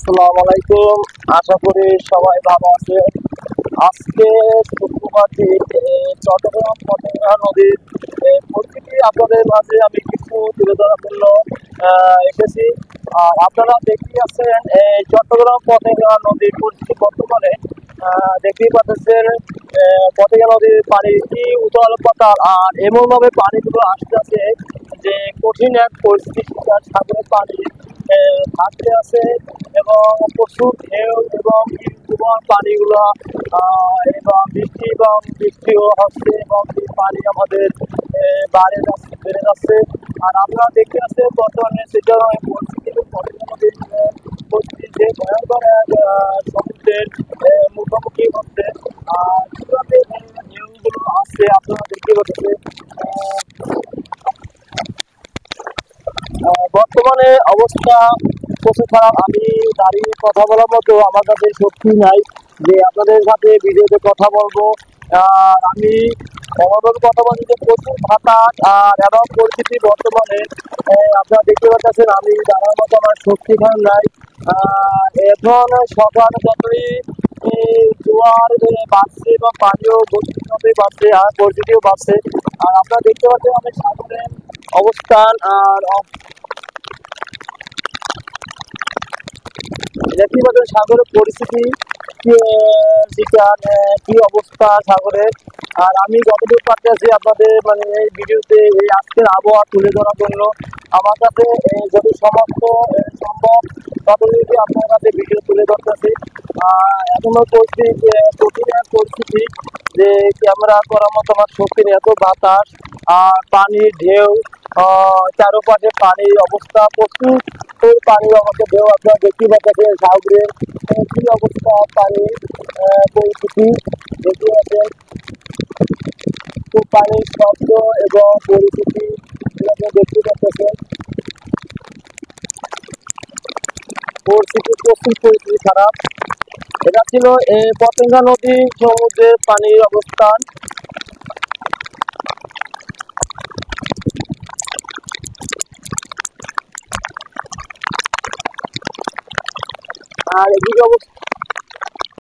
আসসালামু আলাইকুম। আশা করি সবাই ভালো আছে। আজকে শুক্রবার দিন চট্টগ্রাম পতেঙ্গা নদীর পরিস্থিতি আপনাদের মাঝে আমি কিছু তুলে ধরার জন্য এসেছি। আর আপনারা দেখতেই আছেন এই চট্টগ্রাম পতেঙ্গা নদীর পরিস্থিতি বর্তমানে দেখতেই পাচ্ছেন। পতেঙ্গা নদীর পানি কি উতল পাতাল, আর এমনভাবে পানিগুলো আসতেছে যে কঠিন এক পরিস্থিতি, সাগরের পানি থাকতে আছে এবং প্রচুর ঢেউ এবং পানিগুলো এবং বৃষ্টিও হচ্ছে এবং এই পানি আমাদের বেড়ে যাচ্ছে। আর আপনারা দেখতে পাচ্ছেন বর্তমানে সেটা পরিস্থিতি যে ভয়ঙ্কর এক সমুদ্রের মুখোমুখি হচ্ছে। আর কিভাবে ঢেউগুলো আসছে আপনারা দেখতে পাচ্ছেন। বর্তমানে অবস্থা প্রচুর খারাপ। আমি দাঁড়িয়ে কথা বলার মতো আমার কাছে শক্তি নাই যে আপনাদের সাথে ভিডিওতে কথা বলবো। আর আমি এমনভাবে কথা বলছি যে প্রচুর বাতাস আর এমন পরিস্থিতি বর্তমানে আপনারা দেখতে পাচ্ছেন। আমি দাঁড়ার মতো আমার শক্তি নাই। এখন সকাল যতই জোয়ার বাড়ছে এবং পানিও গতিতে বাড়ছে আর পরিস্থিতিও বাড়ছে। আর আপনারা দেখতে পাচ্ছেন আমি সাগরের অবস্থান। আর দেখতে পাচ্ছেন সাগরের পরিস্থিতি কি অবস্থা সাগরের। আর আমি যতদূর পারতেছি আপনাদের মানে এই ভিডিওতে এই আজকের আবহাওয়া তুলে ধরার জন্য আমার কাছে যদি সমস্ত সম্ভব ততটুকু আপনার কাছে ভিডিও তুলে ধরতেছি। এখনো কঠিন এক পরিস্থিতি যে ক্যামেরা করার মতো আমার শক্তি নেই, এত বাতাস আর পানির ঢেউ, চারপাশে পানির অবস্থা প্রচুর পানির অবস্থা ঢেউ আপনারা দেখতে পাচ্ছেন। সাগরের কি অবস্থা পানির পরিস্থিতি দেখতে পাচ্ছেন। খুব পানির শব্দ এবং পরিস্থিতি দেখতে পাচ্ছেন। পরিস্থিতি খারাপ। এটা ছিল পতেঙ্গা নদী সমুদ্রের পানির অবস্থান। আর এদিকে অবস্থা